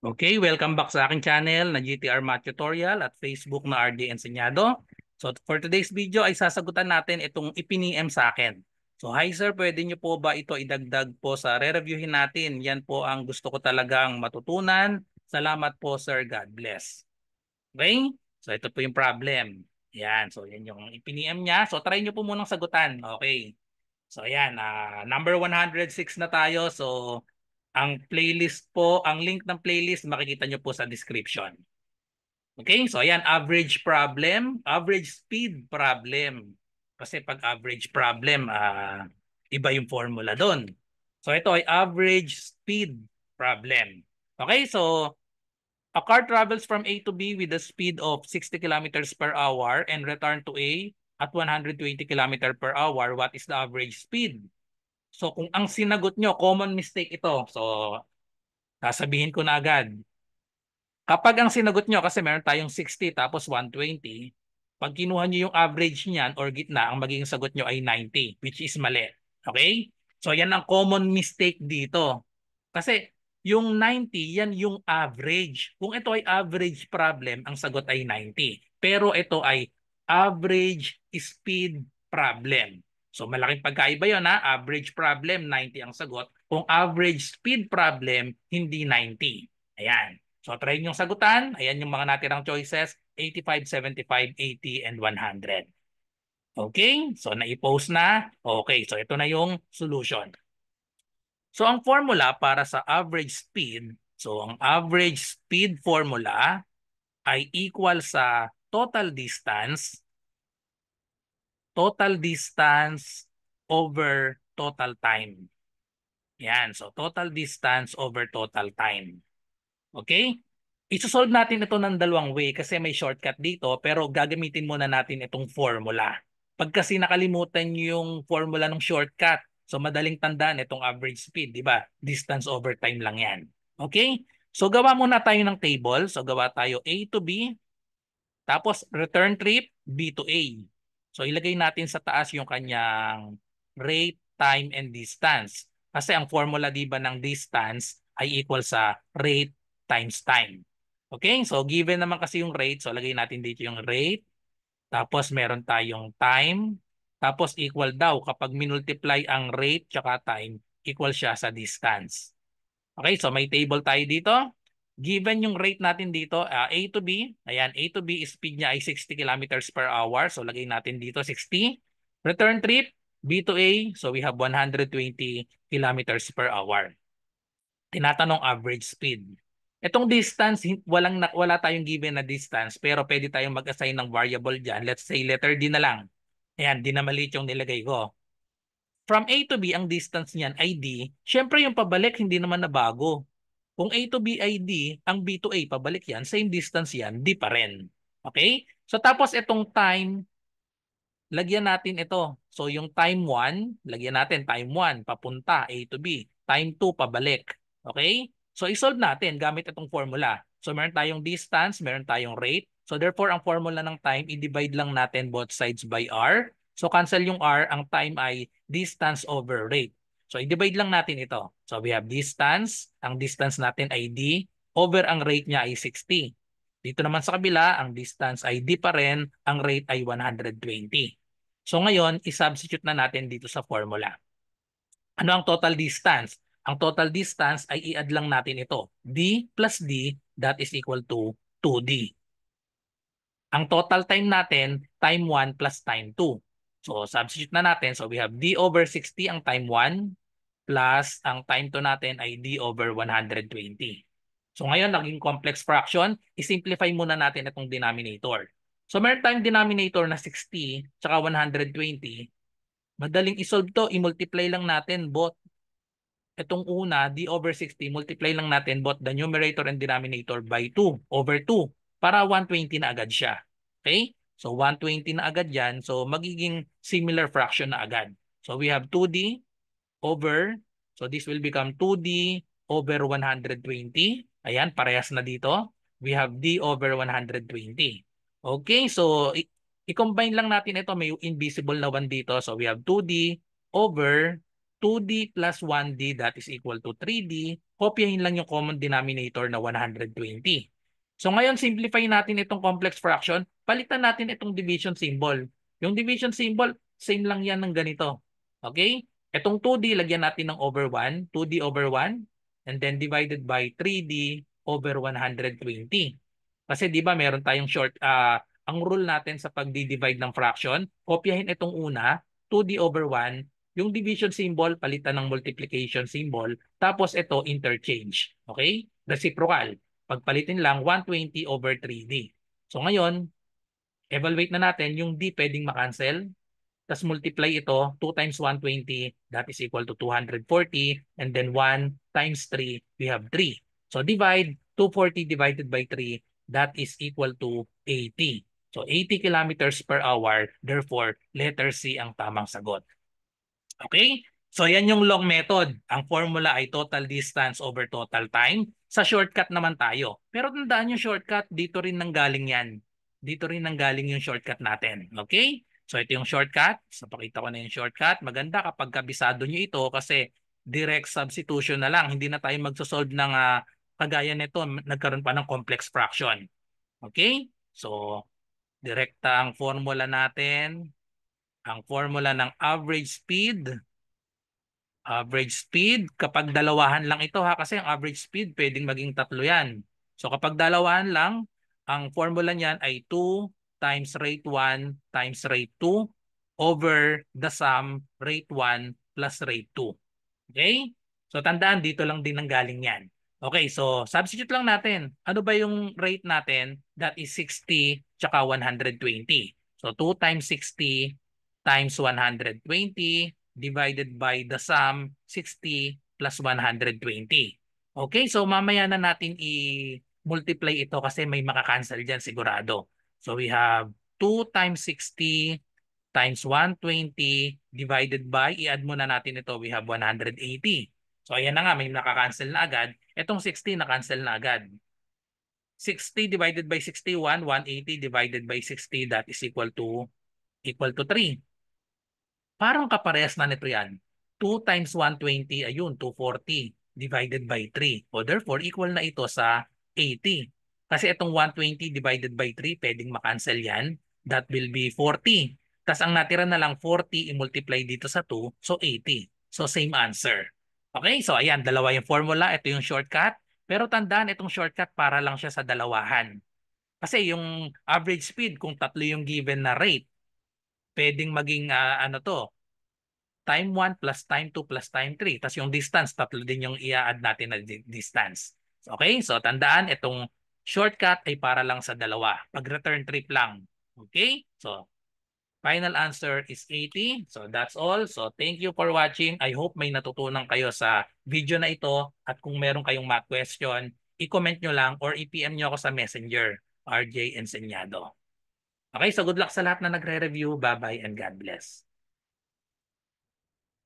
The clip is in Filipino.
Okay, welcome back sa aking channel na GTR Math Tutorial at Facebook na RD Enseñado. So for today's video ay sasagutan natin itong ipiniem sa akin. So hi sir, pwede niyo po ba ito idagdag po sa re-reviewin natin? Yan po ang gusto ko talagang matutunan. Salamat po sir, God bless. Okay? So ito po yung problem. Yan, so yan yung ipiniem niya. So try niyo po munang sagutan. Okay. So ayan, number 106 na tayo. So ang playlist po, ang link ng playlist makikita nyo po sa description. Okay, so ayan, average problem, average speed problem. Kasi pag average problem, iba yung formula doon. So ito ay average speed problem. Okay, so a car travels from A to B with a speed of 60 kilometers per hour and return to A at 120 kilometers per hour. What is the average speed? So kung ang sinagot nyo, common mistake ito. So sasabihin ko na agad. Kapag ang sinagot nyo, kasi meron tayong 60 tapos 120, pag kinuha nyo yung average niyan or gitna, ang magiging sagot nyo ay 90, which is mali. Okay? So yan ang common mistake dito. Kasi yung 90, yan yung average. Kung ito ay average problem, ang sagot ay 90. Pero ito ay average speed problem. So malaking pagkaiba yun ha. Average problem, 90 ang sagot. Kung average speed problem, hindi 90. Ayan. So try nyo sagutan. Ayan yung mga natirang choices. 85, 75, 80, and 100. Okay? So nai-post na. Okay. So ito na yung solution. So ang formula para sa average speed, so ang average speed formula ay equal sa total distance over total time. Yan. So total distance over total time. Okay? Isosolve natin ito ng dalawang way kasi may shortcut dito pero gagamitin muna natin itong formula. Pag kasi nakalimutan yung formula ng shortcut, so madaling tandaan itong average speed, di ba? Distance over time lang yan. Okay? So gawa muna tayo ng table. So gawa tayo A to B, tapos return trip B to A. So ilagay natin sa taas yung kanyang rate, time, and distance. Kasi ang formula di ba ng distance ay equal sa rate times time. Okay? So given naman kasi yung rate, so lagay natin dito yung rate. Tapos meron tayong time. Tapos equal daw kapag minultiply ang rate tsaka time, equal siya sa distance. Okay, so may table tayo dito. Given yung rate natin dito, A to B, ayan, A to B, speed niya ay 60 kilometers per hour. So lagay natin dito 60. Return trip, B to A, so we have 120 kilometers per hour. Tinatanong average speed. Itong distance, wala tayong given na distance, pero pwede tayong mag-assign ng variable dyan. Let's say letter D na lang. Ayan, di na maliit yung nilagay ko. From A to B, ang distance niyan ay D. Siyempre yung pabalik, hindi naman na bago. Kung A to B ay D, ang B to A, pabalik yan, same distance yan, D pa rin. Okay? So tapos itong time, lagyan natin ito. So yung time 1, lagyan natin time 1, papunta A to B. Time 2, pabalik. Okay? So isolve natin gamit itong formula. So meron tayong distance, meron tayong rate. So therefore, ang formula ng time, i-divide lang natin both sides by R. So cancel yung R, ang time ay distance over rate. So i-divide lang natin ito. So we have distance, ang distance natin ay D, over ang rate niya ay 60. Dito naman sa kabila, ang distance ay D pa rin, ang rate ay 120. So ngayon, i-substitute na natin dito sa formula. Ano ang total distance? Ang total distance ay i-add lang natin ito. D plus D, that is equal to 2D. Ang total time natin, time 1 plus time 2. So substitute na natin. So we have D over 60 ang time 1 plus ang time 2 natin ay D over 120. So ngayon, naging complex fraction, i-simplify muna natin itong denominator. So meron tayong denominator na 60 tsaka 120. Madaling isolve to, i-multiply lang natin both. Itong una, D over 60, multiply lang natin both the numerator and denominator by 2 over 2 para 120 na agad siya. Okay? So 120 na agad yan. So magiging similar fraction na agad. So we have 2D over, so this will become 2D over 120. Ayan, parehas na dito. We have D over 120. Okay, so i-combine lang natin ito. May invisible na 1 dito. So we have 2D over 2D plus 1D that is equal to 3D. Kopyahin lang yung common denominator na 120. So ngayon, simplify natin itong complex fraction. Palitan natin itong division symbol. Yung division symbol, same lang yan ng ganito. Okay? Itong 2D, lagyan natin ng over 1. 2D over 1. And then divided by 3D over 120. Kasi di ba meron tayong ang rule natin sa pagdi-divide ng fraction, kopyahin itong una, 2D over 1, yung division symbol, palitan ng multiplication symbol, tapos ito, interchange. Okay? Reciprocal. Pagpalitin lang, 120 over 3D. So ngayon, evaluate na natin yung D pwedeng makancel. Tapos multiply ito, 2 times 120, that is equal to 240. And then 1 times 3, we have 3. So divide, 240 divided by 3, that is equal to 80. So 80 kilometers per hour, therefore, letter C ang tamang sagot. Okay? So yan yung long method. Ang formula ay total distance over total time. Sa shortcut naman tayo. Pero tandaan yung shortcut, dito rin nanggaling yan. Dito rin nanggaling yung shortcut natin. Okay? So ito yung shortcut. So pakita ko na yung shortcut. Maganda kapag kabisado nyo ito kasi direct substitution na lang. Hindi na tayo magsosolve ng kagaya nito. Nagkaroon pa ng complex fraction. Okay? So direkta ang formula natin. Ang formula ng average speed. Average speed, kapag dalawahan lang ito ha, kasi ang average speed pwedeng maging tatlo yan. So kapag dalawahan lang, ang formula niyan ay 2 times rate 1 times rate 2 over the sum rate 1 plus rate 2. Okay? So tandaan, dito lang din nanggaling yan. Okay, so substitute lang natin. Ano ba yung rate natin? That is 60 tsaka 120. So 2 times 60 times 120 divided by the sum 60 plus 120. Okay, so mamaya na natin i-multiply ito kasi may makakancel dyan sigurado. So we have 2 times 60 times 120 divided by, i-add muna natin ito, we have 180. So ayan na nga, may nakakancel na agad. Itong 60 na-cancel na agad. 60 divided by 61, 180 divided by 60, that is equal to 3. Parang kaparehas na nito yan. 2 times 120, ayun, 240 divided by 3. O therefore, equal na ito sa 80. Kasi itong 120 divided by 3, pwedeng makancel yan. That will be 40. Tapos ang natira na lang 40 i-multiply dito sa 2, so 80. So same answer. Okay, so ayan, dalawa yung formula. Ito yung shortcut. Pero tandaan, itong shortcut para lang siya sa dalawahan. Kasi yung average speed, kung tatlo yung given na rate, pwedeng maging ano to, time 1 plus time 2 plus time 3. Tapos yung distance, tatlo din yung i-add natin na distance. Okay? So tandaan, itong shortcut ay para lang sa dalawa. Pag return trip lang. Okay? So final answer is 80. So that's all. So thank you for watching. I hope may natutunan kayo sa video na ito. At kung meron kayong math question, i-comment nyo lang or i-PM nyo ako sa Messenger, RJ Enseñado. Okay, so good luck sa lahat na nagre-review. Bye-bye and God bless.